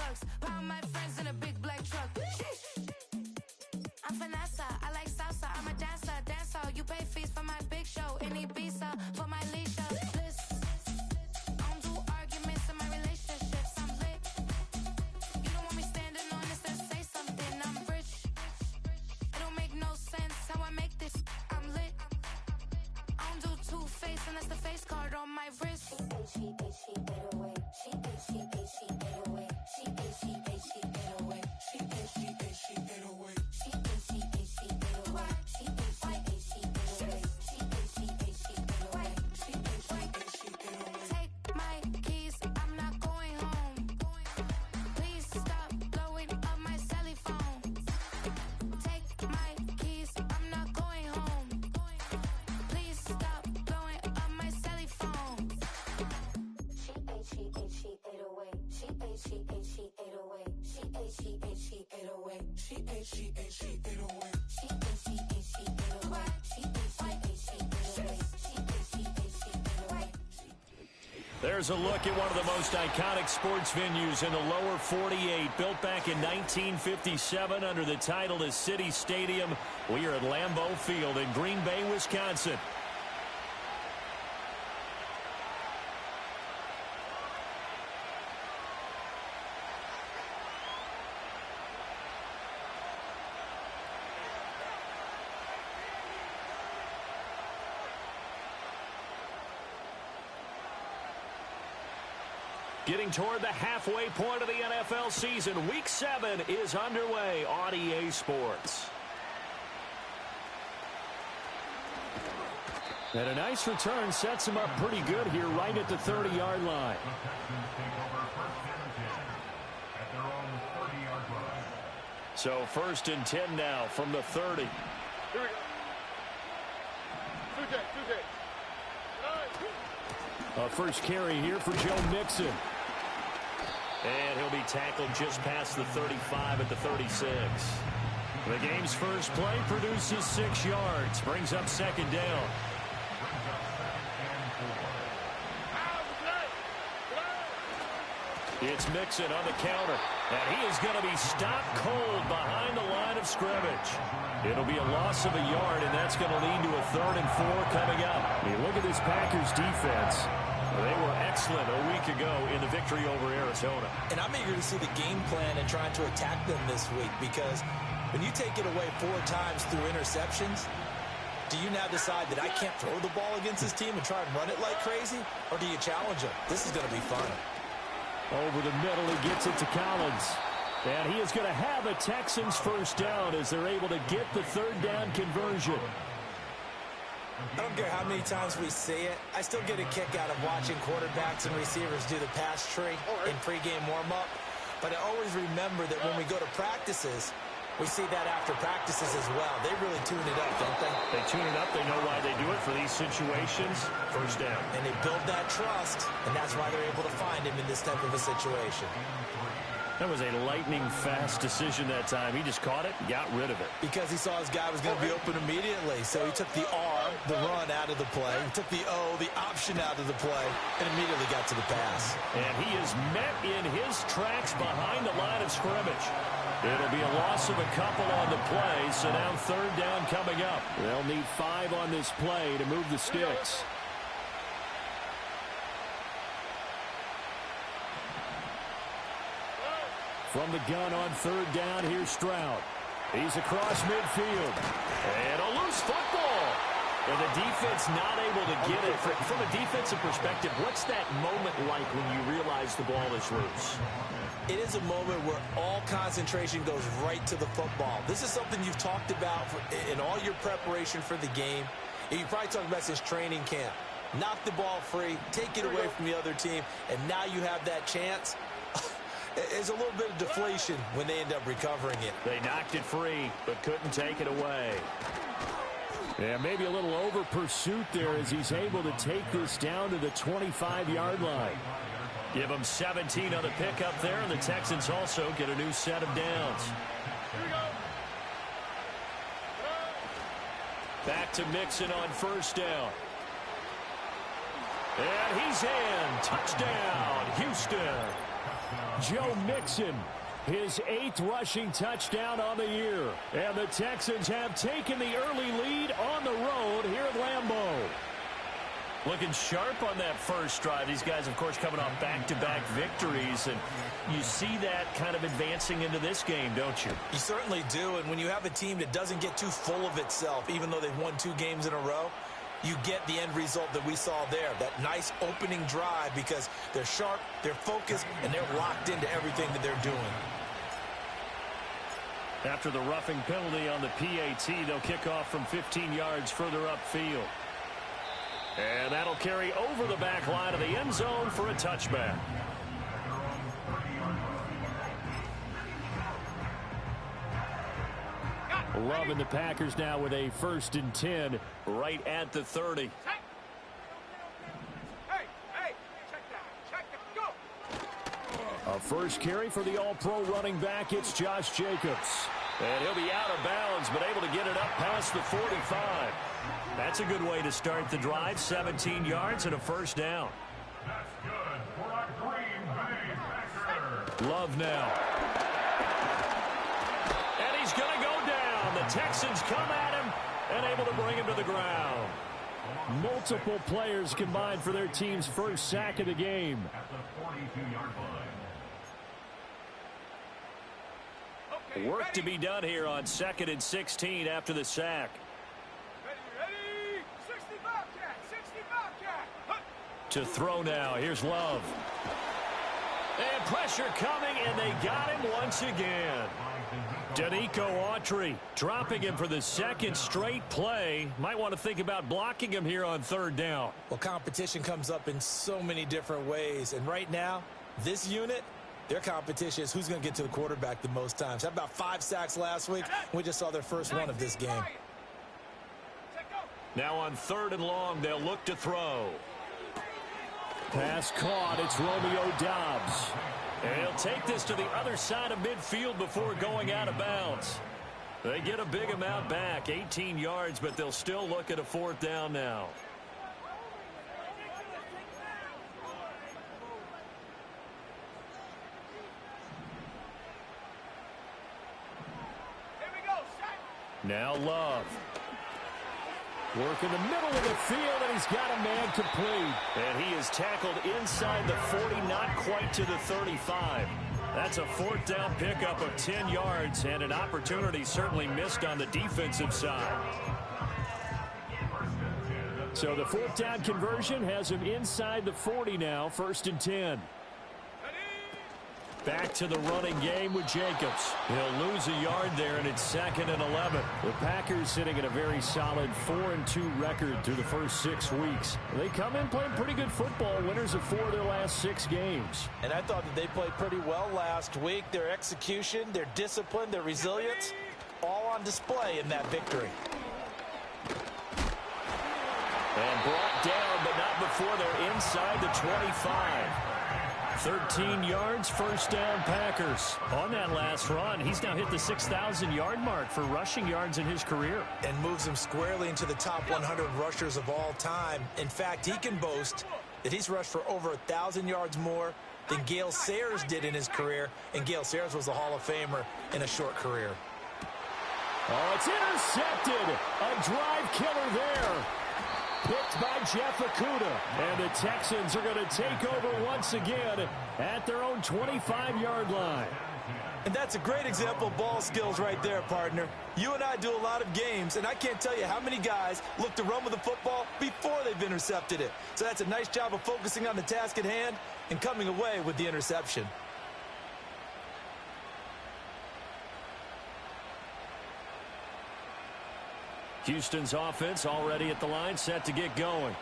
bucks. Pound my friends in a big black truck. Sheesh. I'm Vanessa, I like salsa. I'm a dancer, dancer. You pay fees for my big show in Ibiza for my leisure. Listen, I don't do arguments in my relationships. I'm lit. You don't want me standing on this and say something. I'm rich. It don't make no sense how I make this. I'm lit. I don't do two-face unless the face card on my wrist. She 808. She 808. She 808. She 808. She 808. She 808. She 808. She 808. She 808. She 808. She 808. Take my keys, I'm not going home. Please stop blowing up my celly phone. Take my keys, I'm not going home. Please stop blowing up my celly phone. She 808. She 808. She 808. She 808. She 808. She 808. She 808. She 808. She 808. She 808. She 808. She 808. She 808. She 808. There's a look at one of the most iconic sports venues in the lower 48, built back in 1957 under the title of City Stadium. We are at Lambeau Field in Green Bay, Wisconsin. Getting toward the halfway point of the NFL season. Week 7 is underway on EA Sports. And a nice return sets him up pretty good here right at the 30-yard line. So 1st and 10 now from the 30. Here we go. A first carry here for Joe Mixon. And he'll be tackled just past the 35 at the 36. The game's first play produces 6 yards. Brings up 2nd down. It's Mixon on the counter. And he is going to be stopped cold behind the line of scrimmage. It'll be a loss of a yard, and that's going to lead to a 3rd and 4 coming up. You look at this Packers defense. They were excellent a week ago in the victory over Arizona. And I'm eager to see the game plan and trying to attack them this week, because when you take it away 4 times through interceptions, do you now decide that I can't throw the ball against this team and try and run it like crazy? Or do you challenge them? This is going to be fun. Over the middle, he gets it to Collins. And he is going to have a Texans first down as they're able to get the 3rd down conversion. I don't care how many times we see it. I still get a kick out of watching quarterbacks and receivers do the pass tree in pregame warm-up. But I always remember that when we go to practices, we see that after practices as well. They really tune it up, don't they? They tune it up. They know why they do it for these situations. First down. And they build that trust, and that's why they're able to find him in this type of a situation. That was a lightning-fast decision that time. He just caught it and got rid of it. Because he saw his guy was going to be open immediately. So he took the R, the run, out of the play. He took the O, the option, out of the play, and immediately got to the pass. And he is met in his tracks behind the line of scrimmage. It'll be a loss of a couple on the play, so now 3rd down coming up. They'll need 5 on this play to move the sticks. From the gun on 3rd down, here's Stroud. He's across midfield. And a loose football. And the defense not able to get it. From a defensive perspective, what's that moment like when you realize the ball is loose? It is a moment where all concentration goes right to the football. This is something you've talked about in all your preparation for the game. And you probably talked about since training camp. Knock the ball free, take it away from the other team, and now you have that chance. There's a little bit of deflation when they end up recovering it. They knocked it free, but couldn't take it away. Yeah, maybe a little over pursuit there as he's able to take this down to the 25-yard line. Give him 17 on the pickup there, and the Texans also get a new set of downs. Back to Mixon on 1st down. And he's in. Touchdown, Houston. Joe Mixon, his 8th rushing touchdown on the year. And the Texans have taken the early lead on the road here at Lambeau. Looking sharp on that first drive. These guys, of course, coming off back-to-back victories, and you see that kind of advancing into this game, don't you? You certainly do, and when you have a team that doesn't get too full of itself, even though they've won 2 games in a row, you get the end result that we saw there, that nice opening drive, because they're sharp, they're focused, and they're locked into everything that they're doing. After the roughing penalty on the PAT, they'll kick off from 15 yards further upfield. And that'll carry over the back line of the end zone for a touchback. Love and the Packers now with a 1st and 10 right at the 30. A first carry for the all-pro running back. It's Josh Jacobs. And he'll be out of bounds, but able to get it up past the 45. That's a good way to start the drive. 17 yards and a first down. That's good for a Green Bay Packer. Love now. And he's going to go down. The Texans come at him and able to bring him to the ground. Multiple players combined for their team's first sack of the game. At the 42-yard line. Work to be done here on 2nd and 16 after the sack. Ready, 65 cat. To throw now. Here's Love. And pressure coming, and they got him once again. Danico Autry dropping him for the 2nd straight play. Might want to think about blocking him here on 3rd down. Well, competition comes up in so many different ways, and right now, this unit, their competition is who's going to get to the quarterback the most times. How about 5 sacks last week? We just saw their first one of this game. Now on 3rd and long, they'll look to throw. Pass caught. It's Romeo Doubs. And he'll take this to the other side of midfield before going out of bounds. They get a big amount back, 18 yards, but they'll still look at a 4th down now. Now Love. Work in the middle of the field, and he's got a man complete. And he is tackled inside the 40, not quite to the 35. That's a 4th down pickup of 10 yards, and an opportunity certainly missed on the defensive side. So the 4th down conversion has him inside the 40 now, 1st and 10. Back to the running game with Jacobs. He'll lose a yard there, and it's 2nd and 11. The Packers sitting at a very solid 4-2 record through the first 6 weeks. They come in playing pretty good football, winners of 4 of their last 6 games. And I thought that they played pretty well last week. Their execution, their discipline, their resilience, all on display in that victory. And brought down, but not before they're inside the 25. 13 yards, 1st down Packers. On that last run, he's now hit the 6,000-yard mark for rushing yards in his career. And moves him squarely into the top 100 rushers of all time. In fact, he can boast that he's rushed for over 1,000 yards more than Gale Sayers did in his career. And Gale Sayers was a Hall of Famer in a short career. Oh, it's intercepted. A drive killer there. Picked by Jeff Okudah. And the Texans are going to take over once again at their own 25-yard line. And that's a great example of ball skills right there, partner. You and I do a lot of games, and I can't tell you how many guys look to run with the football before they've intercepted it. So that's a nice job of focusing on the task at hand and coming away with the interception. Houston's offense already at the line, set to get going.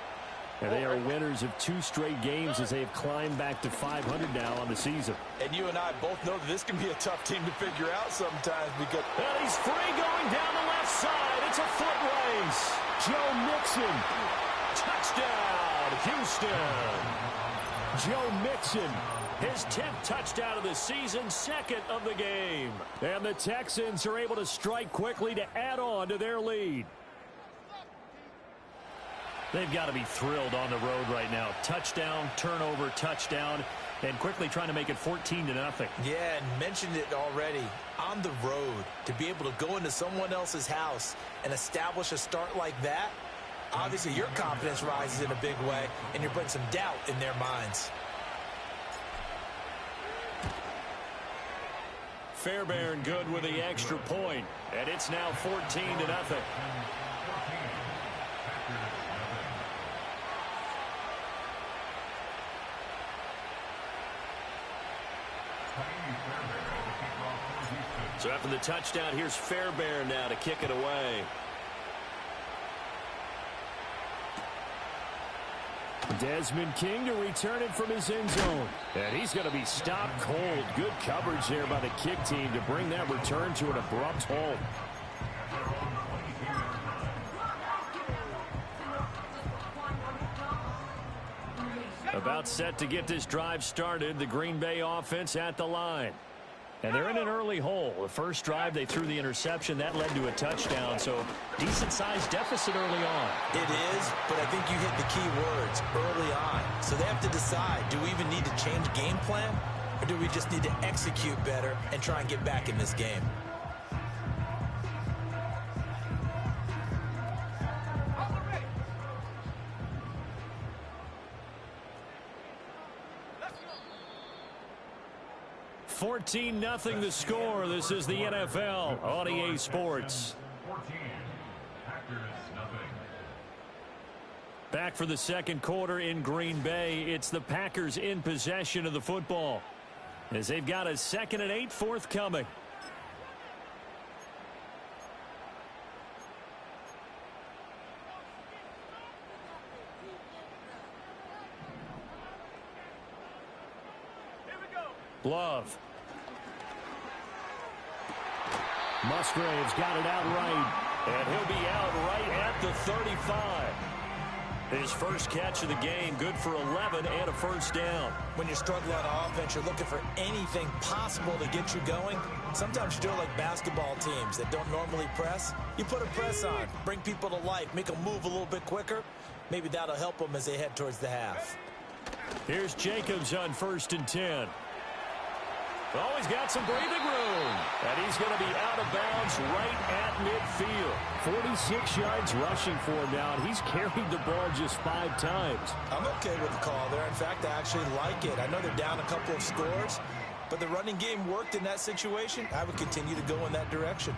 And they are winners of 2 straight games as they have climbed back to 500 now on the season. And you and I both know that this can be a tough team to figure out sometimes because... And he's free going down the left side. It's a foot race. Joe Mixon. Touchdown, Houston. Joe Mixon. His 10th touchdown of the season, 2nd of the game. And the Texans are able to strike quickly to add on to their lead. They've got to be thrilled on the road right now. Touchdown, turnover, touchdown, and quickly trying to make it 14-0. Yeah, and mentioned it already. On the road, to be able to go into someone else's house and establish a start like that, obviously your confidence rises in a big way, and you're putting some doubt in their minds. Fairbairn good with the extra point, and it's now 14-0. So after the touchdown, here's Fairbairn now to kick it away. Desmond King to return it from his end zone. And he's going to be stopped cold. Good coverage there by the kick team to bring that return to an abrupt halt. About set to get this drive started. The Green Bay offense at the line. And they're in an early hole. The first drive, they threw the interception. That led to a touchdown. So decent-sized deficit early on. It is, but I think you hit the key words early on. So they have to decide, do we even need to change game plan? Or do we just need to execute better and try and get back in this game? $14-0 the score. This is the NFL on EA Sports. 14. Packers, nothing. Back for the second quarter in Green Bay. It's the Packers in possession of the football as they've got a 2nd and 8 forthcoming. Love. Musgrave's got it out right, and he'll be out right at the 35. His first catch of the game, good for 11 and a first down. When you're struggling on offense, you're looking for anything possible to get you going. Sometimes you do it like basketball teams that don't normally press. You put a press on, bring people to life, make them move a little bit quicker. Maybe that'll help them as they head towards the half. Here's Jacobs on 1st and 10. Oh, he's got some breathing room. And he's going to be out of bounds right at midfield. 46 yards rushing for him now. He's carried the ball just 5 times. I'm okay with the call there. In fact, I actually like it. I know they're down a couple of scores, but the running game worked in that situation. I would continue to go in that direction.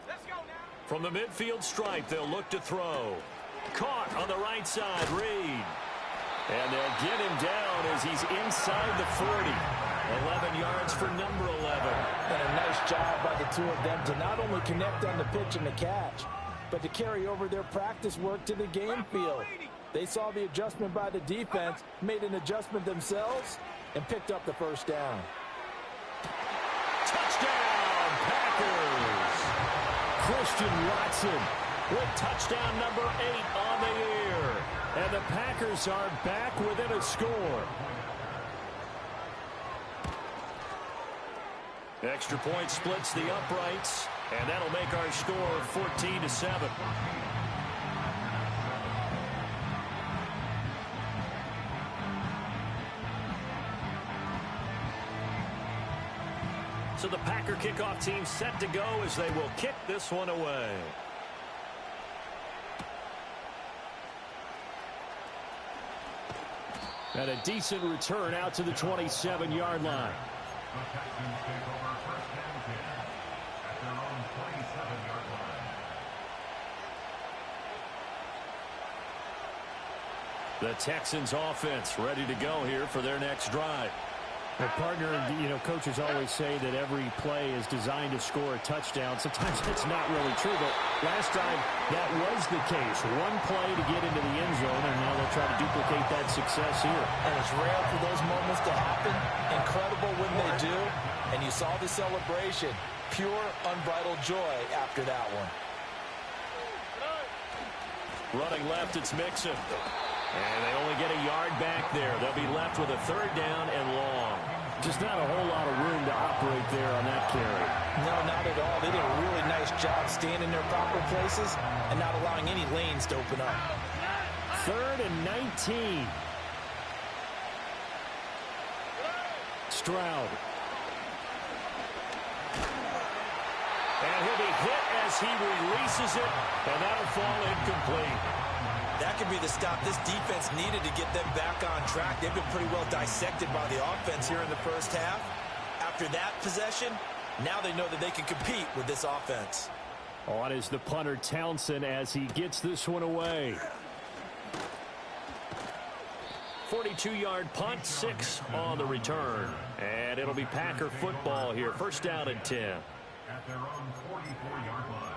Let's go now. From the midfield stripe, they'll look to throw. Caught on the right side, Reed. And they'll get him down as he's inside the 40. 11 yards for number 11. And a nice job by the two of them to not only connect on the pitch and the catch, but to carry over their practice work to the game field. They saw the adjustment by the defense, made an adjustment themselves, and picked up the first down. Touchdown, Packers! Christian Watson with touchdown number 8 on the year. And the Packers are back within a score. Extra point splits the uprights, and that'll make our score 14-7. So the Packer kickoff team set to go as they will kick this one away. And a decent return out to the 27-yard line. The Texans take over 1st and 10 at their own 27-yard line. The Texans offense ready to go here for their next drive. Well, partner, you know, coaches always say that every play is designed to score a touchdown. Sometimes that's not really true, but last time that was the case. One play to get into the end zone, and now they'll try to duplicate that success here. And it's rare for those moments to happen. Incredible when they do. And you saw the celebration. Pure, unbridled joy after that one. Running left, it's Mixon. And they only get a yard back there. They'll be left with a 3rd down and long. Just not a whole lot of room to operate there on that carry. No, not at all. They did a really nice job staying in their proper places and not allowing any lanes to open up. 3rd and 19. Stroud. And he'll be hit as he releases it, and that'll fall incomplete. That could be the stop this defense needed to get them back on track. They've been pretty well dissected by the offense here in the first half. After that possession, now they know that they can compete with this offense. On is the punter, Townsend, as he gets this one away. 42-yard punt, 6 on the return. And it'll be Packer football here. First down and 10. At their own 44-yard line.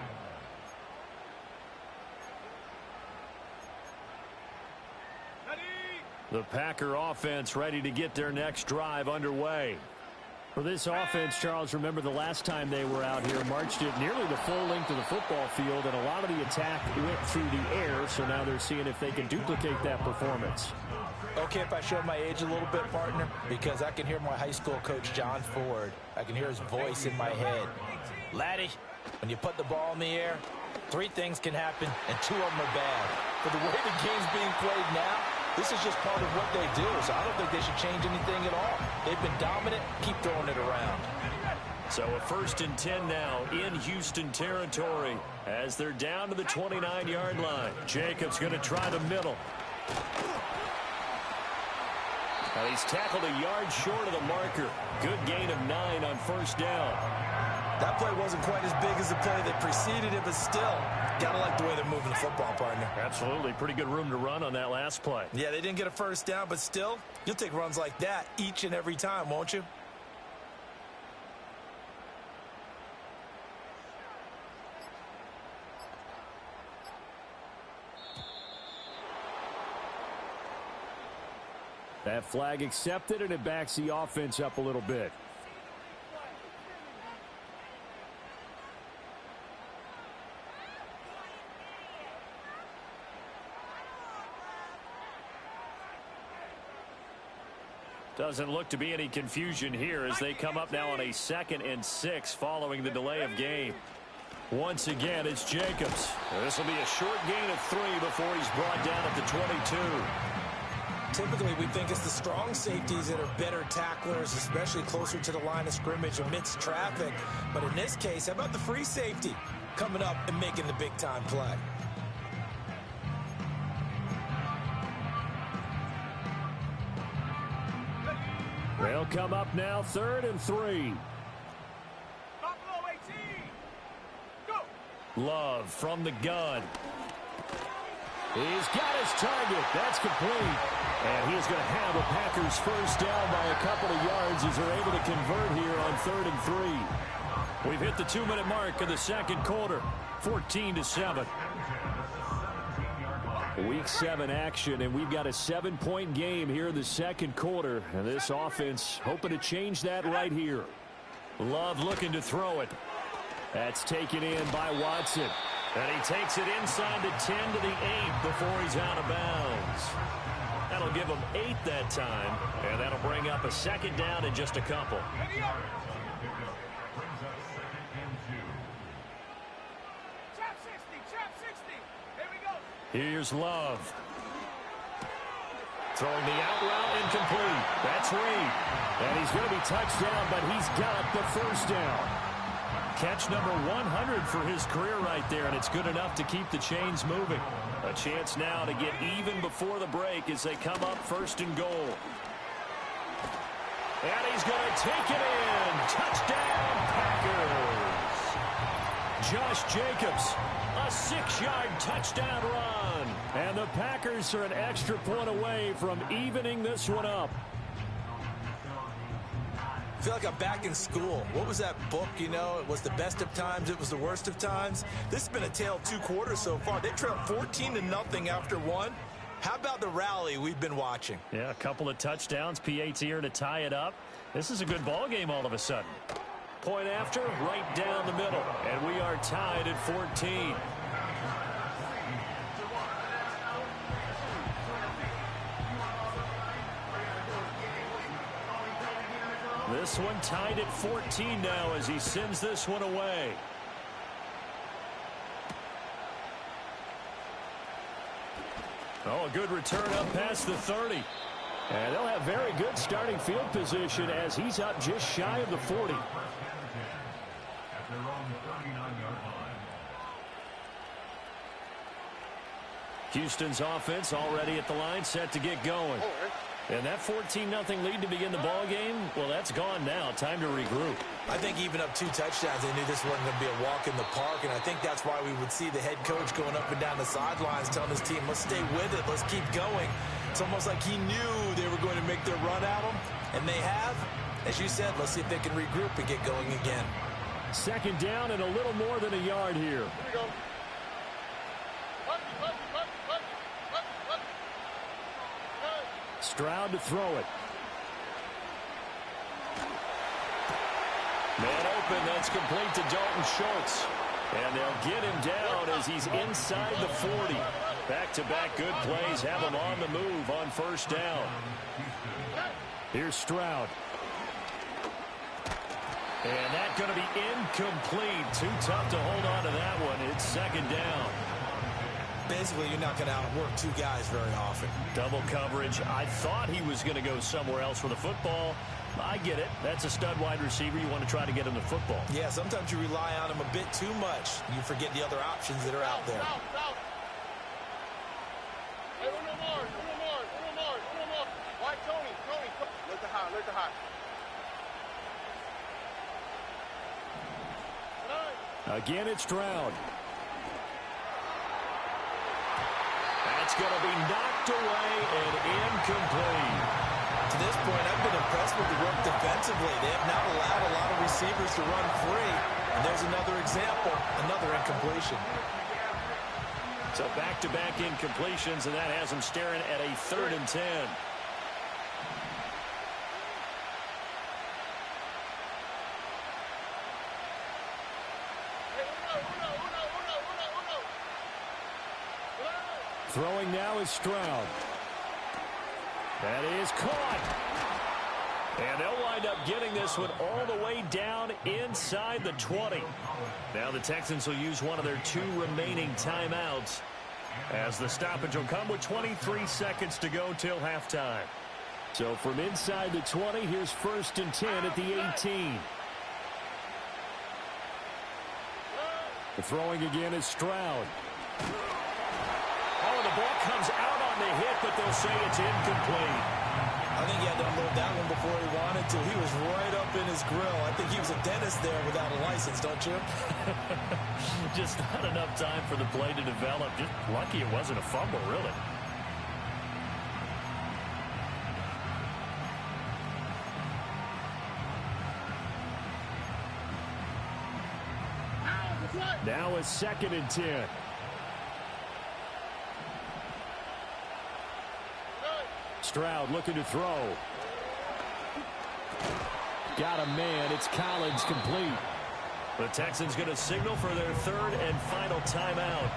The Packer offense ready to get their next drive underway. For this offense, Charles, remember the last time they were out here, marched it nearly the full length of the football field, and a lot of the attack went through the air, so now they're seeing if they can duplicate that performance. Okay, if I show my age a little bit, partner, because I can hear my high school coach, John Ford. I can hear his voice in my head. Laddie, when you put the ball in the air, 3 things can happen, and 2 of them are bad. For the way the game's being played now, this is just part of what they do, so I don't think they should change anything at all. They've been dominant. Keep throwing it around. So a 1st and 10 now in Houston territory as they're down to the 29-yard line. Jacobs going to try the middle. Now he's tackled a yard short of the marker. Good gain of 9 on 1st down. That play wasn't quite as big as the play that preceded it, but still, gotta like the way they're moving the football, partner. Absolutely. Pretty good room to run on that last play. Yeah, they didn't get a 1st down, but still, you'll take runs like that each and every time, won't you? That flag accepted, and it backs the offense up a little bit. Doesn't look to be any confusion here as they come up now on a 2nd and 6 following the delay of game. Once again, it's Jacobs. This will be a short gain of 3 before he's brought down at the 22. Typically, we think it's the strong safeties that are better tacklers, especially closer to the line of scrimmage amidst traffic. But in this case, how about the free safety coming up and making the big-time play? They'll come up now 3rd and 3. Love from the gun. He's got his target. That's complete. And he's going to have a Packers 1st down by a couple of yards as they're able to convert here on 3rd and 3. We've hit the 2-minute mark of the 2nd quarter. 14-7. Week 7 action, and we've got a 7-point game here in the 2nd quarter. And this offense hoping to change that right here. Love looking to throw it. That's taken in by Watson. And he takes it inside the 10 to the 8 before he's out of bounds. That'll give him 8 that time, and that'll bring up a 2nd down in just a couple. Here's Love. Throwing the out route incomplete. That's Reed. And he's going to be touched down, but he's got the 1st down. Catch number 100 for his career right there, and it's good enough to keep the chains moving. A chance now to get even before the break as they come up 1st and goal. And he's going to take it in. Touchdown, Packers. Josh Jacobs, a 6-yard touchdown run. And the Packers are an extra point away from evening this one up. I feel like I'm back in school. What was that book, you know? It was the best of times. It was the worst of times. This has been a tale of 2 quarters so far. They trailed 14-0 after 1. How about the rally we've been watching? Yeah, a couple of touchdowns. PAT here to tie it up. This is a good ball game all of a sudden. Point after, right down the middle. And we are tied at 14. This one tied at 14 now as he sends this one away. Oh, a good return up past the 30. And they'll have very good starting field position as he's up just shy of the 40. At their own 39-yard line. Houston's offense already at the line, set to get going. And that 14-0 lead to begin the ball game, well, that's gone now. Time to regroup. I think even up 2 touchdowns, they knew this wasn't going to be a walk in the park, and I think that's why we would see the head coach going up and down the sidelines telling his team, let's stay with it, let's keep going. It's almost like he knew they were going to make their run at him, and they have. As you said, let's see if they can regroup and get going again. Second down and a little more than a yard here. Here we go. Stroud to throw it. Man open, that's complete to Dalton Schultz. And they'll get him down as he's inside the 40. Back-to-back good plays have him on the move on first down. Here's Stroud. And that's going to be incomplete. Too tough to hold on to that one. It's second down. Basically, you're not going to outwork 2 guys very often. Double coverage. I thought he was going to go somewhere else for the football. I get it. That's a stud wide receiver. You want to try to get him the football. Yeah, sometimes you rely on him a bit too much. You forget the other options that are out there. Hey, uno more. Why, Tony? Let the high. Again, it's Stroud. That's going to be knocked away and incomplete. To this point, I've been impressed with the work defensively. They have not allowed a lot of receivers to run free. And there's another example, another incompletion. So back-to-back incompletions, and that has them staring at a 3rd and 10. Throwing now is Stroud. That is caught. And they'll wind up getting this one all the way down inside the 20. Now the Texans will use one of their 2 remaining timeouts as the stoppage will come with 23 seconds to go till halftime. So from inside the 20, here's 1st and 10 at the 18. The throwing again is Stroud. Oh, the ball comes out on the hit, but they'll say it's incomplete. I think he had to unload that one before he wanted to. He was right up in his grill. I think he was a dentist there without a license, don't you? Just not enough time for the play to develop. Just lucky it wasn't a fumble, really. Now it's 2nd and 10. Stroud looking to throw. Got a man. It's Collins, complete. The Texans going to signal for their 3rd and final timeout.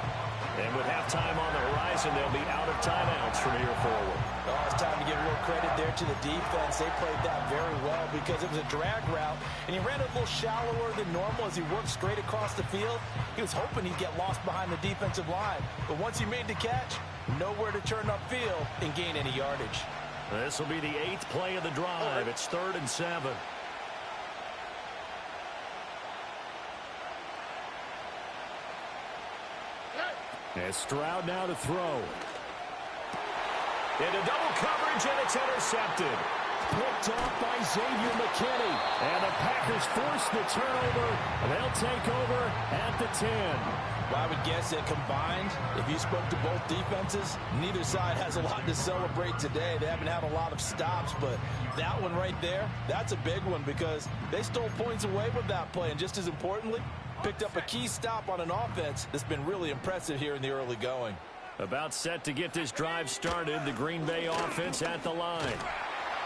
And with halftime on the horizon, they'll be out of timeouts from here forward. Oh, it's time to give real credit there to the defense. They played that very well because it was a drag route, and he ran it a little shallower than normal as he worked straight across the field. He was hoping he'd get lost behind the defensive line. But once he made the catch, nowhere to turn upfield and gain any yardage. This will be the 8th play of the drive. It's 3rd and 7. And Stroud now to throw. Into double coverage, and it's intercepted. Picked off by Xavier McKinney. And the Packers force the turnover. They'll take over at the 10. Well, I would guess that combined, if you spoke to both defenses, neither side has a lot to celebrate today. They haven't had a lot of stops, but that one right there, that's a big one because they stole points away with that play. And just as importantly, picked up a key stop on an offense that's been really impressive here in the early going. About set to get this drive started, the Green Bay offense at the line.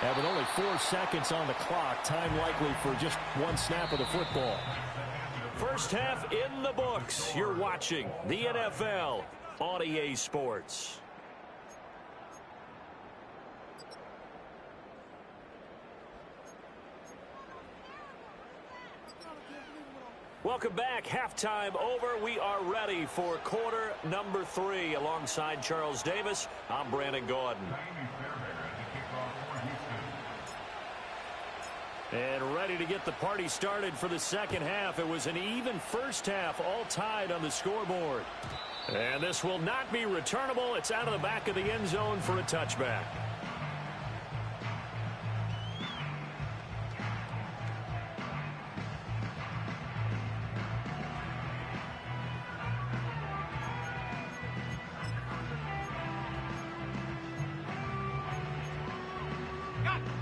And with only 4 seconds on the clock, time likely for just one snap of the football. First half in the books. You're watching the NFL on EA Sports. Welcome back. Halftime over. We are ready for quarter number 3. Alongside Charles Davis, I'm Brandon Gordon. And ready to get the party started for the second half. It was an even first half, all tied on the scoreboard. And this will not be returnable. It's out of the back of the end zone for a touchback.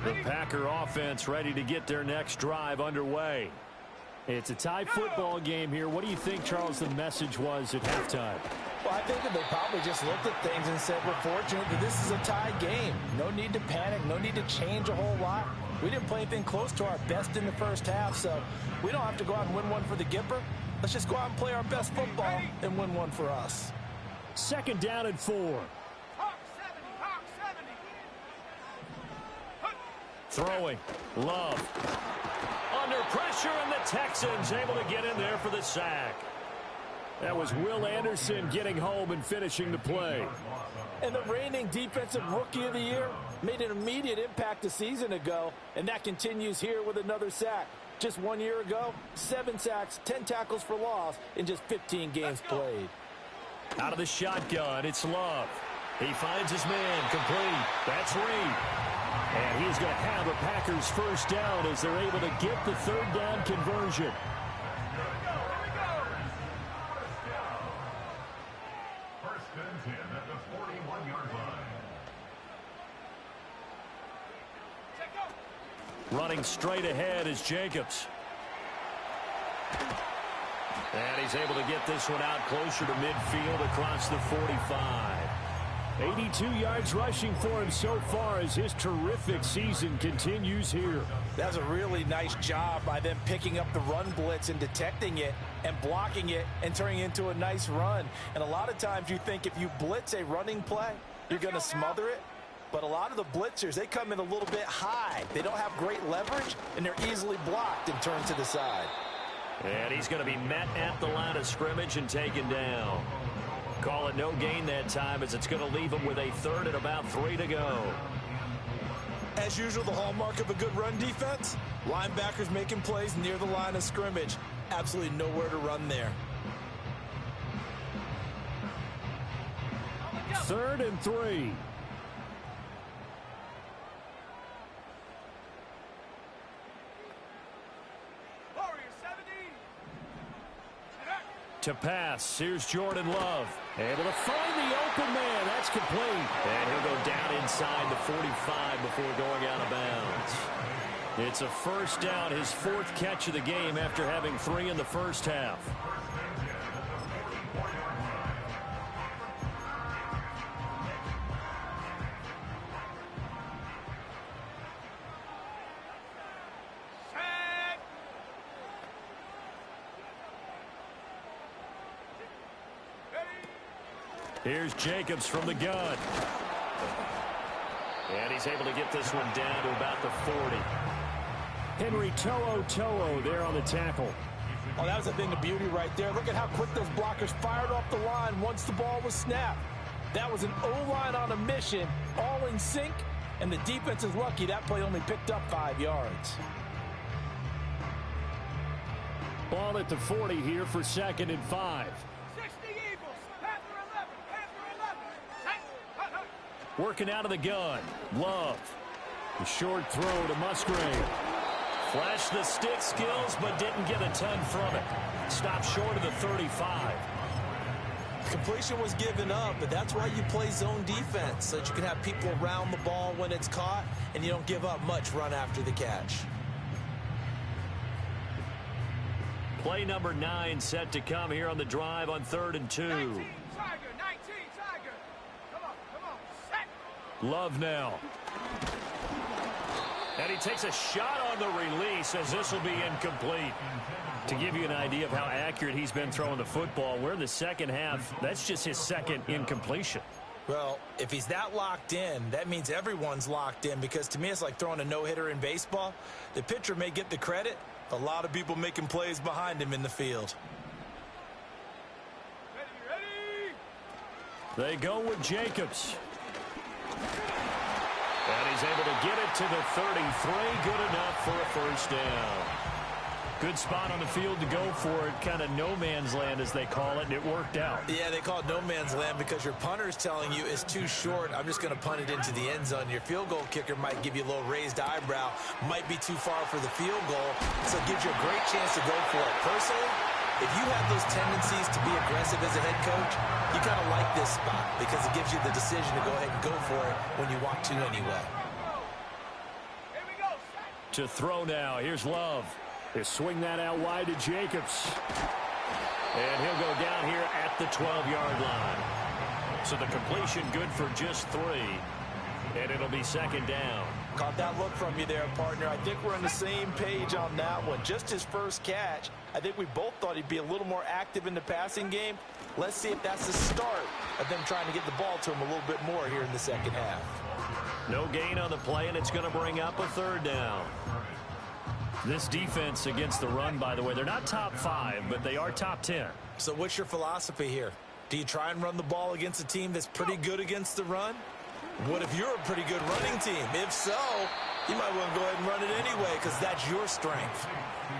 The Packer offense ready to get their next drive underway. It's a tie football game here. What do you think, Charles, the message was at halftime? Well, I think that they probably just looked at things and said, we're fortunate that this is a tie game. No need to panic. No need to change a whole lot. We didn't play anything close to our best in the first half, so we don't have to go out and win one for the Gipper. Let's just go out and play our best football and win one for us. Second down and 4. Throwing. Love. Under pressure, and the Texans able to get in there for the sack. That was Will Anderson getting home and finishing the play. And the reigning defensive rookie of the year made an immediate impact a season ago, and that continues here with another sack. Just 1 year ago, 7 sacks, 10 tackles for loss in just 15 games played. Out of the shotgun, it's Love. He finds his man, complete. That's Reed. And he's going to have a Packers first down as they're able to get the third down conversion. First and 10 at the 41-yard line. Running straight ahead is Jacobs. And he's able to get this one out closer to midfield across the 45. 82 yards rushing for him so far as his terrific season continues here. That was a really nice job by them picking up the run blitz and detecting it and blocking it and turning it into a nice run. And a lot of times you think if you blitz a running play, you're going to smother it. But a lot of the blitzers, they come in a little bit high. They don't have great leverage, and they're easily blocked and turned to the side. And he's going to be met at the line of scrimmage and taken down. Call it no gain that time as it's going to leave him with a third and about 3 to go. As usual, the hallmark of a good run defense, linebackers making plays near the line of scrimmage. Absolutely nowhere to run there. 3rd and 3. To pass, here's Jordan Love. Able to find the open man. That's complete. And he'll go down inside the 45 before going out of bounds. It's a first down, his 4th catch of the game after having 3 in the first half. Here's Jacobs from the gun. And he's able to get this one down to about the 40. Henry To'o there on the tackle. Oh, that was a thing of beauty right there. Look at how quick those blockers fired off the line once the ball was snapped. That was an O-line on a mission, all in sync, and the defense is lucky that play only picked up 5 yards. Ball at the 40 here for 2nd and 5. Working out of the gun. Love. The short throw to Musgrave. Flashed the stick skills, but didn't get a ton from it. Stopped short of the 35. Completion was given up, but that's why you play zone defense, so that you can have people around the ball when it's caught, and you don't give up much run after the catch. Play number 9 set to come here on the drive on 3rd and 2. 19, Tiger, 19, Tiger. Come on, set. Love now. And he takes a shot on the release as this will be incomplete. To give you an idea of how accurate he's been throwing the football, we're in the second half. That's just his 2nd incompletion. Well, if he's that locked in, that means everyone's locked in, because to me it's like throwing a no-hitter in baseball. The pitcher may get the credit, A lot of people making plays behind him in the field. They go with Jacobs. And he's able to get it to the 33. Good enough for a first down. Good spot on the field to go for it. Kind of no man's land, as they call it, and it worked out. Yeah, they call it no man's land because your punter is telling you it's too short. I'm just going to punt it into the end zone. Your field goal kicker might give you a little raised eyebrow, might be too far for the field goal, so it gives you a great chance to go for it. Personally, if you have those tendencies to be aggressive as a head coach, you kind of like this spot because it gives you the decision to go ahead and go for it when you want to anyway. To throw now, here's Love. They swing that out wide to Jacobs. And he'll go down here at the 12-yard line. So the completion good for just 3. And it'll be second down. Caught that look from you there, partner. I think we're on the same page on that one. Just his first catch. I think we both thought he'd be a little more active in the passing game. Let's see if that's the start of them trying to get the ball to him a little bit more here in the second half. No gain on the play, and it's going to bring up a third down. This defense against the run, by the way, they're not top 5, but they are top 10. So what's your philosophy here? Do you try and run the ball against a team that's pretty good against the run? What if you're a pretty good running team? If so, you might want to go ahead and run it anyway because that's your strength.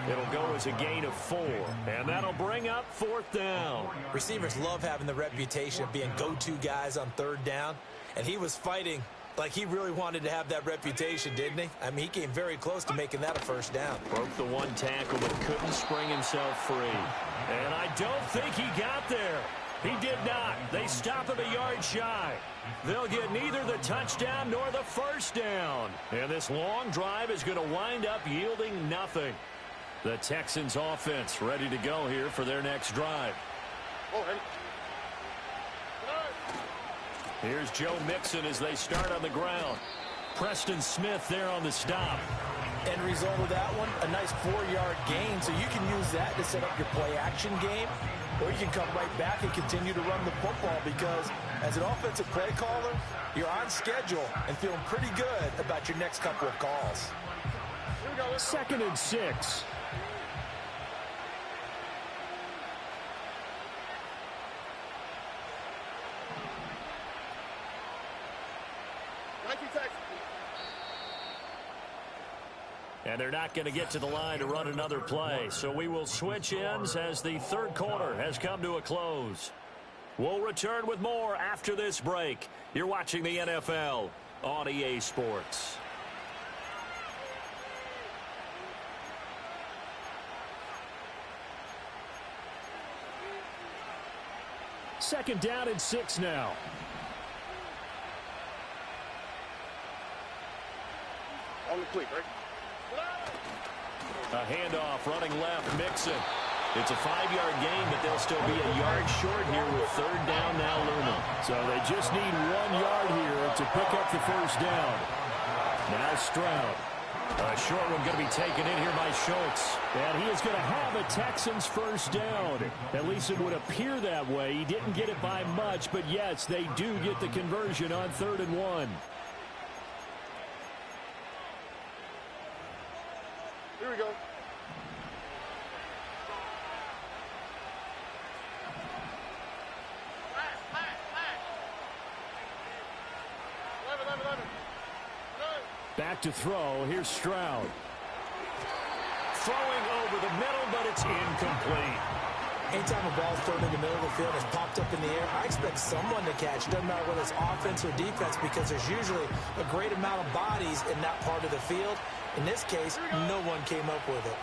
It'll go as a gain of 4, and that'll bring up fourth down. Receivers love having the reputation of being go-to guys on third down, and he was fighting like he really wanted to have that reputation, didn't he? I mean, he came very close to making that a first down. Broke the one tackle but couldn't spring himself free. And I don't think he got there. He did not. They stop him a yard shy. They'll get neither the touchdown nor the first down. And this long drive is going to wind up yielding nothing. The Texans offense ready to go here for their next drive. Here's Joe Mixon as they start on the ground. Preston Smith there on the stop. End result of that one, a nice 4-yard gain, so you can use that to set up your play-action game, or you can come right back and continue to run the football because as an offensive play caller, you're on schedule and feeling pretty good about your next couple of calls. 2nd and 6. And they're not going to get to the line to run another play. So we will switch ends as the third quarter has come to a close. We'll return with more after this break. You're watching the NFL on EA Sports. Second down and 6 now. On the cleat, right? A handoff running left, Mixon. It's a 5-yard gain, but they'll still be a yard short here with third down now looming. So they just need 1 yard here to pick up the first down. Now Stroud. A short one going to be taken in here by Schultz. And he is going to have a Texans first down. At least it would appear that way. He didn't get it by much, but yes, they do get the conversion on 3rd and 1. Here we go. Back to throw. Here's Stroud. Throwing over the middle, but it's incomplete. Anytime a ball's thrown in the middle of the field and it's popped up in the air, I expect someone to catch. Doesn't matter whether it's offense or defense because there's usually a great amount of bodies in that part of the field. In this case, no one came up with it.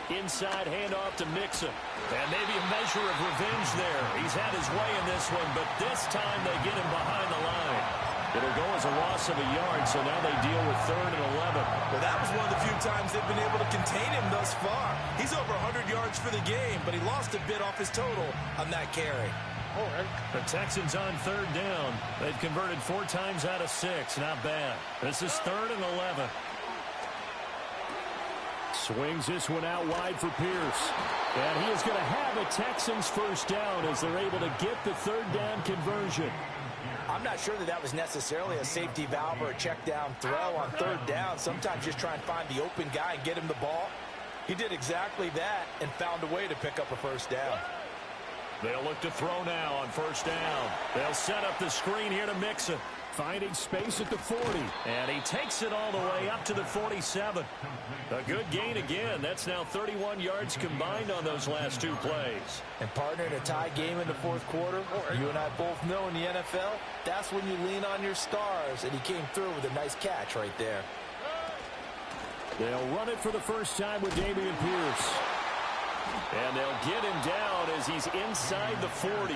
Inside handoff to Mixon. And maybe a measure of revenge there. He's had his way in this one, but this time they get him behind the line. It'll go as a loss of a yard, so now they deal with 3rd and 11. Well, that was one of the few times they've been able to contain him thus far. He's over 100 yards for the game, but he lost a bit off his total on that carry. The Texans on 3rd down. They've converted 4 times out of 6. Not bad. This is 3rd and 11. Swings this one out wide for Pierce. And he is going to have a Texans first down as they're able to get the 3rd down conversion. I'm not sure that was necessarily a safety valve or a check down throw on third down. Sometimes just try and find the open guy and get him the ball. He did exactly that and found a way to pick up a first down. They'll look to throw now on first down. They'll set up the screen here to mix it. Finding space at the 40. And he takes it all the way up to the 47. A good gain again. That's now 31 yards combined on those last two plays. And partner, in a tie game in the fourth quarter, you and I both know in the NFL, that's when you lean on your stars. And he came through with a nice catch right there. They'll run it for the first time with Dameon Pierce. And they'll get him down as he's inside the 40.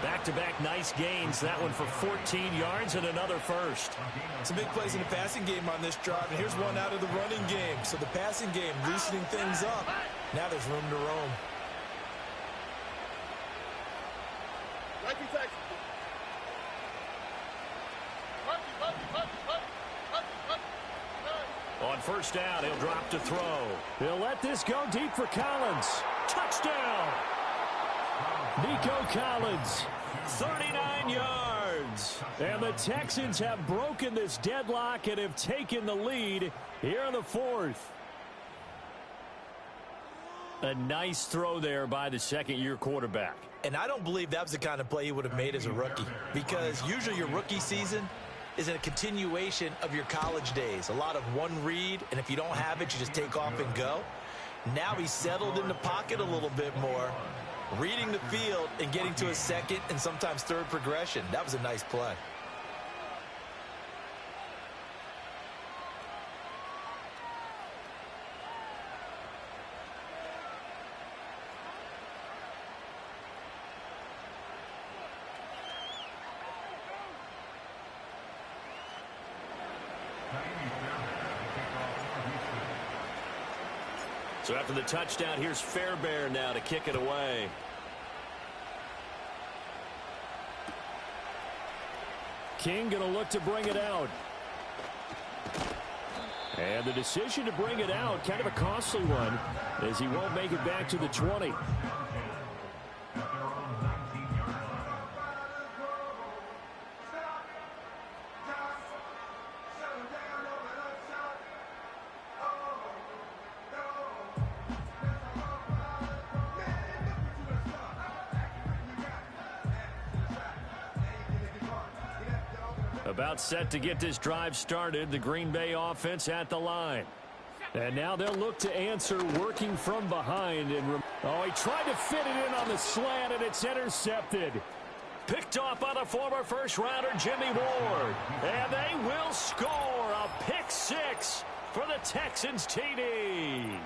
Back-to-back nice gains. That one for 14 yards and another first. Some big plays in the passing game on this drive, and here's one out of the running game. So the passing game loosening things up. Now there's room to roam. On first down, he'll drop to throw. He'll let this go deep for Collins. Touchdown! Nico Collins. 39 yards. And the Texans have broken this deadlock and have taken the lead here in the fourth. A nice throw there by the second-year quarterback. And I don't believe that was the kind of play he would have made as a rookie, because usually your rookie season is a continuation of your college days. A lot of one read, and if you don't have it, you just take off and go. Now he's settled in the pocket a little bit more, reading the field and getting to a second and sometimes third progression. That was a nice play. So after the touchdown, here's Fairbairn now to kick it away. King going to look to bring it out. And the decision to bring it out, kind of a costly one, as he won't make it back to the 20. About set to get this drive started. The Green Bay offense at the line. And now they'll look to answer working from behind. And he tried to fit it in on the slant, and it's intercepted. Picked off by the former first-rounder Jimmy Ward. And they will score a pick six for the Texans TD.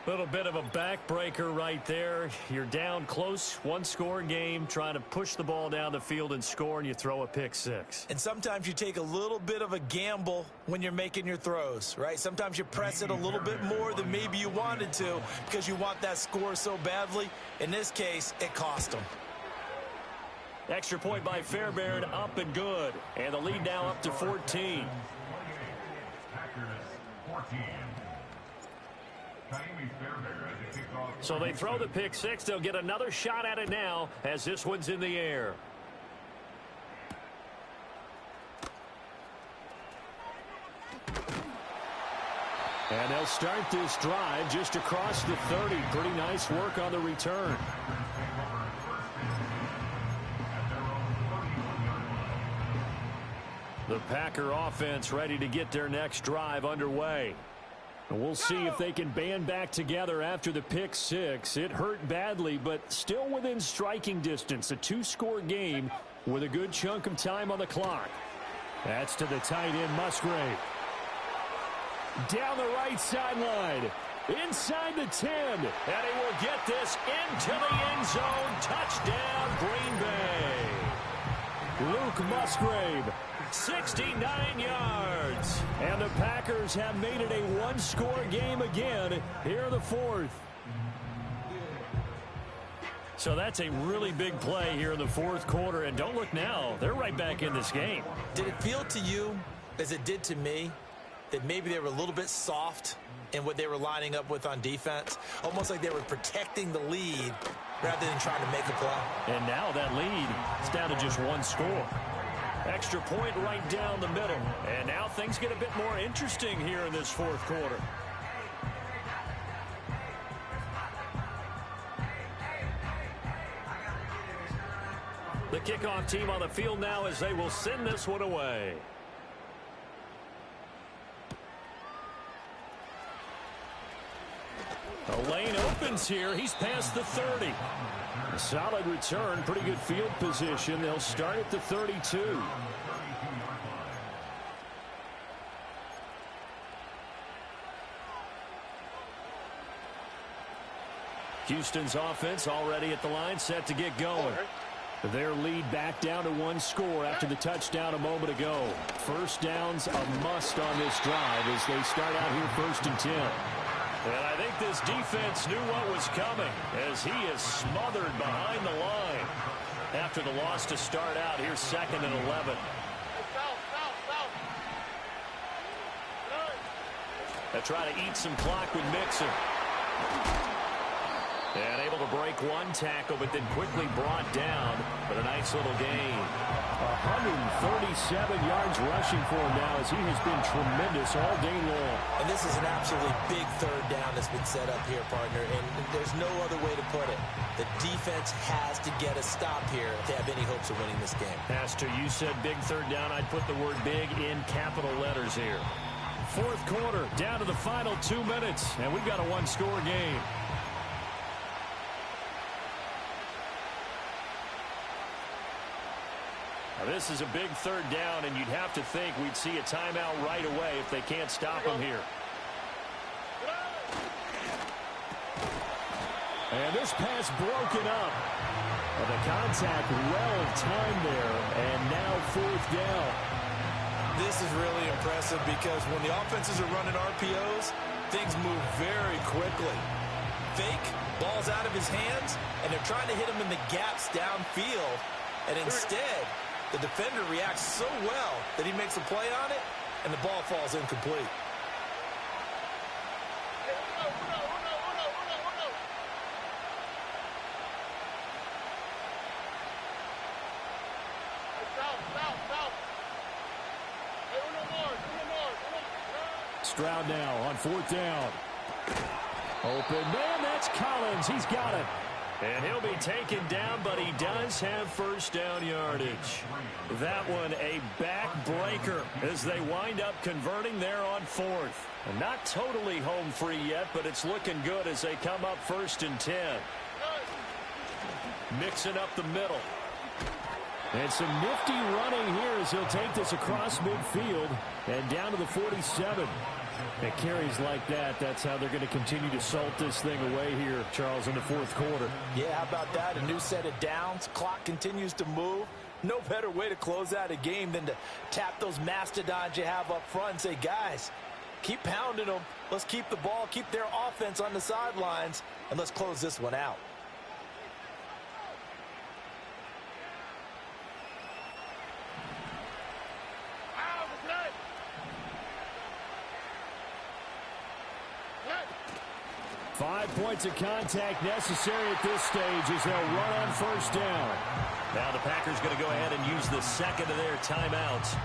Little bit of a backbreaker right there. You're down close, one-score game, trying to push the ball down the field and score, and you throw a pick six. And sometimes you take a little bit of a gamble when you're making your throws, right? Sometimes you press it a little bit more than maybe you wanted to because you want that score so badly. In this case, it cost them. Extra point by Fairbairn, up and good. And the lead now up to 14. So they throw the pick six. They'll get another shot at it now as this one's in the air. And they'll start this drive just across the 30. Pretty nice work on the return. The Packer offense ready to get their next drive underway. And we'll see if they can band back together after the pick six. It hurt badly, but still within striking distance. A two-score game with a good chunk of time on the clock. That's to the tight end, Musgrave. Down the right sideline. Inside the 10. And he will get this into the end zone. Touchdown, Green Bay. Luke Musgrave. 69 yards. And the Packers have made it a one-score game again here in the fourth. So that's a really big play here in the fourth quarter. And don't look now. They're right back in this game. Did it feel to you, as it did to me, that maybe they were a little bit soft in what they were lining up with on defense. Almost like they were protecting the lead rather than trying to make a play. And now that lead is down to just one score. Extra point right down the middle. And now things get a bit more interesting here in this fourth quarter. The kickoff team on the field now as they will send this one away. The lane opens here. He's past the 30. A solid return. Pretty good field position. They'll start at the 32. Houston's offense already at the line, set to get going. Their lead back down to one score after the touchdown a moment ago. First down's a must on this drive as they start out here 1st and 10. And I think this defense knew what was coming as he is smothered behind the line after the loss to start out here 2nd and 11. They try to eat some clock with Mixon. And able to break one tackle, but then quickly brought down for a nice little gain. 137 yards rushing for him now as he has been tremendous all day long. And this is an absolutely big third down that's been set up here, partner, and there's no other way to put it. The defense has to get a stop here to have any hopes of winning this game. Pastor, you said big third down. I'd put the word big in capital letters here. Fourth quarter, down to the final 2 minutes, and we've got a one-score game. Now, this is a big third down, and you'd have to think we'd see a timeout right away if they can't stop him here. And this pass broken up. Well, the contact well timed there, and now 4th down. This is really impressive because when the offenses are running RPOs, things move very quickly. Fake, ball's out of his hands, and they're trying to hit him in the gaps downfield, and instead the defender reacts so well that he makes a play on it, and the ball falls incomplete. Stroud now on 4th down. Open man, that's Collins. He's got it. And he'll be taken down, but he does have first down yardage. That one a backbreaker as they wind up converting there on 4th. And not totally home free yet, but it's looking good as they come up 1st and 10. Mixing up the middle. And some nifty running here as he'll take this across midfield and down to the 47. And carries like that, that's how they're going to continue to salt this thing away here, Charles, in the fourth quarter. Yeah, how about that? A new set of downs. Clock continues to move. No better way to close out a game than to tap those mastodons you have up front and say, guys, keep pounding them. Let's keep the ball, keep their offense on the sidelines, and let's close this one out. Five points of contact necessary at this stage as they'll run on first down. Now the Packers going to go ahead and use the second of their timeouts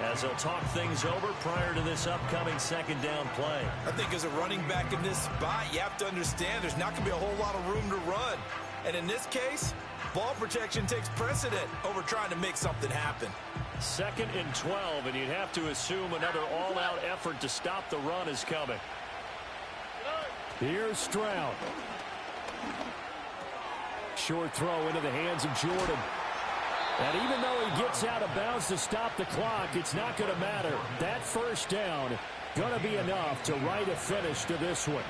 as they'll talk things over prior to this upcoming second down play. I think as a running back in this spot, you have to understand there's not going to be a whole lot of room to run. And in this case, ball protection takes precedent over trying to make something happen. 2nd and 12, and you'd have to assume another all-out effort to stop the run is coming. Here's Stroud. Short throw into the hands of Jordan. And even though he gets out of bounds to stop the clock, it's not going to matter. That first down going to be enough to write a finish to this one.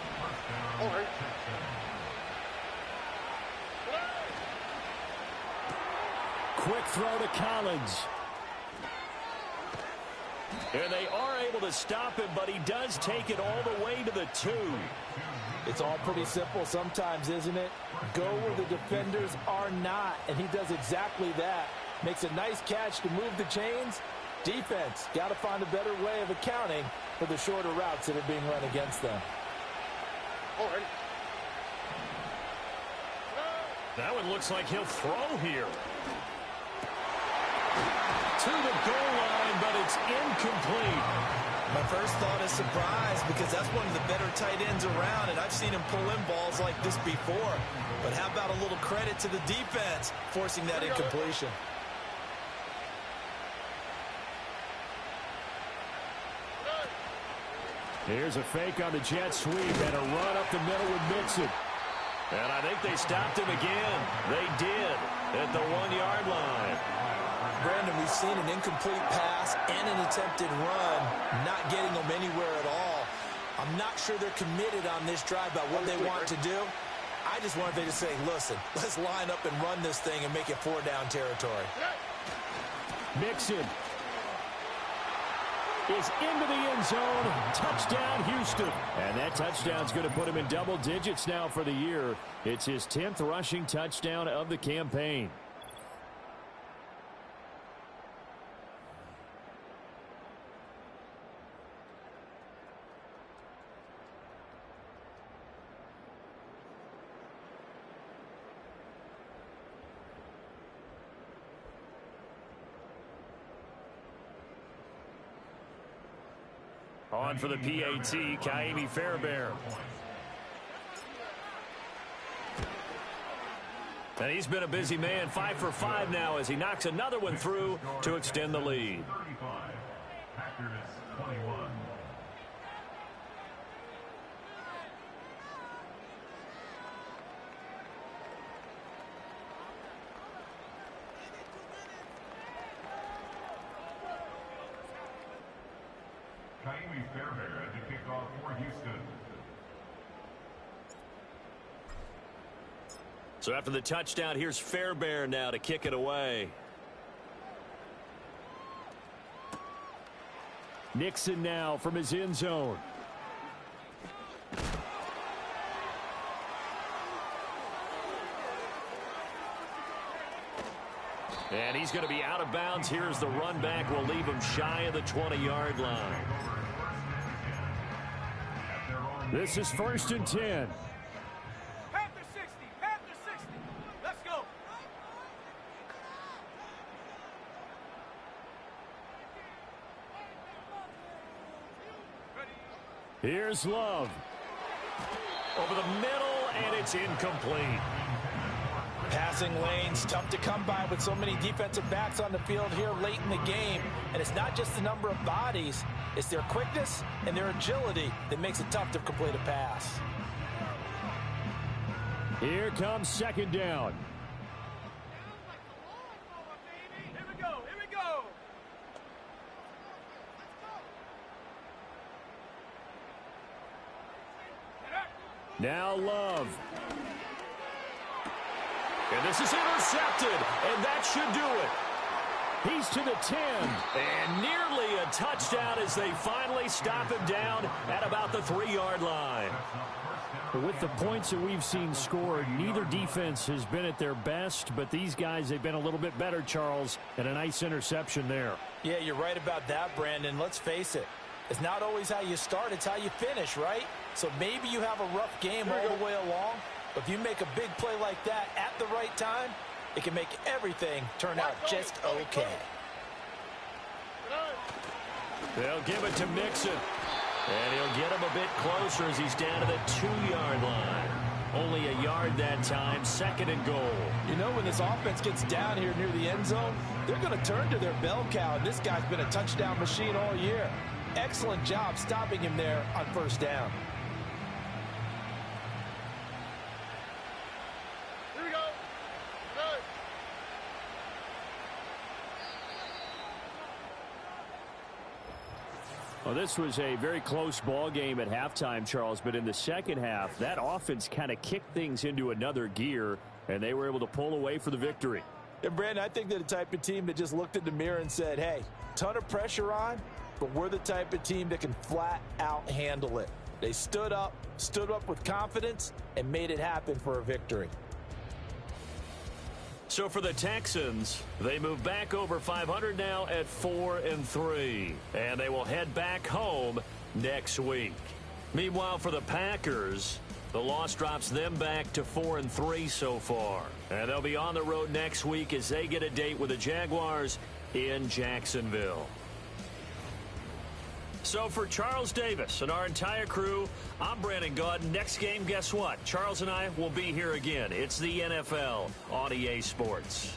Quick throw to Collins. And they are able to stop him, but he does take it all the way to the 2. It's all pretty simple sometimes, isn't it? Go where the defenders are not, and he does exactly that. Makes a nice catch to move the chains, Defense, got to find a better way of accounting for the shorter routes that are being run against them. That one looks like he'll throw here. To the goal line, but it's incomplete. My first thought is surprise because that's one of the better tight ends around, and I've seen him pull in balls like this before. But how about a little credit to the defense forcing that incompletion? Here's a fake on the jet sweep and a run up the middle with Mixon. And I think they stopped him again. They did at the 1-yard line. Brandon, we've seen an incomplete pass and an attempted run, not getting them anywhere at all. I'm not sure they're committed on this drive about what they want to do. I just wanted them to say, listen, let's line up and run this thing and make it 4-down territory. Mixon is into the end zone. Touchdown, Houston. And that touchdown's going to put him in double digits now for the year. It's his 10th rushing touchdown of the campaign. On for the PAT, Kaimi Fairbairn. And he's been a busy man, 5 for 5 now as he knocks another one through to extend the lead. 35. Packers 21. Kaimi Fairbairn to kick off for Houston. So after the touchdown, here's Fairbairn now to kick it away. Nixon now from his end zone. And he's going to be out of bounds. Here's the run back. Will leave him shy of the 20-yard line. This is 1st and 10. Panther 60, Panther 60. Let's go. Here's Love. Over the middle, and it's incomplete. Passing lanes, tough to come by with so many defensive backs on the field here late in the game. And it's not just the number of bodies, it's their quickness and their agility that makes it tough to complete a pass. Here comes 2nd down. Here we go, here we go. Now Love. And this is intercepted, and that should do it. He's to the 10. And nearly a touchdown as they finally stop him down at about the 3-yard line. With the points that we've seen scored, neither defense has been at their best, but these guys, they've been a little bit better, Charles, and a nice interception there. Yeah, you're right about that, Brandon. Let's face it. It's not always how you start, it's how you finish, right? So maybe you have a rough game all the way along, but if you make a big play like that at the right time, it can make everything turn out just okay. They'll give it to Mixon. And he'll get him a bit closer as he's down to the 2-yard line. Only a yard that time, 2nd and goal. You know, when this offense gets down here near the end zone, they're going to turn to their bell cow, and this guy's been a touchdown machine all year. Excellent job stopping him there on 1st down. Here we go. Good. Well, this was a very close ball game at halftime, Charles, but in the second half, that offense kind of kicked things into another gear, and they were able to pull away for the victory. And, Brandon, I think they're the type of team that just looked in the mirror and said, hey, ton of pressure on, but we're the type of team that can flat out handle it. They stood up with confidence, and made it happen for a victory. So for the Texans, they move back over 500 now at 4-3. And they will head back home next week. Meanwhile, for the Packers, the loss drops them back to 4-3 so far. And they'll be on the road next week as they get a date with the Jaguars in Jacksonville. So for Charles Davis and our entire crew, I'm Brandon Gaud. Next game, guess what? Charles and I will be here again. It's the NFL on EA Sports.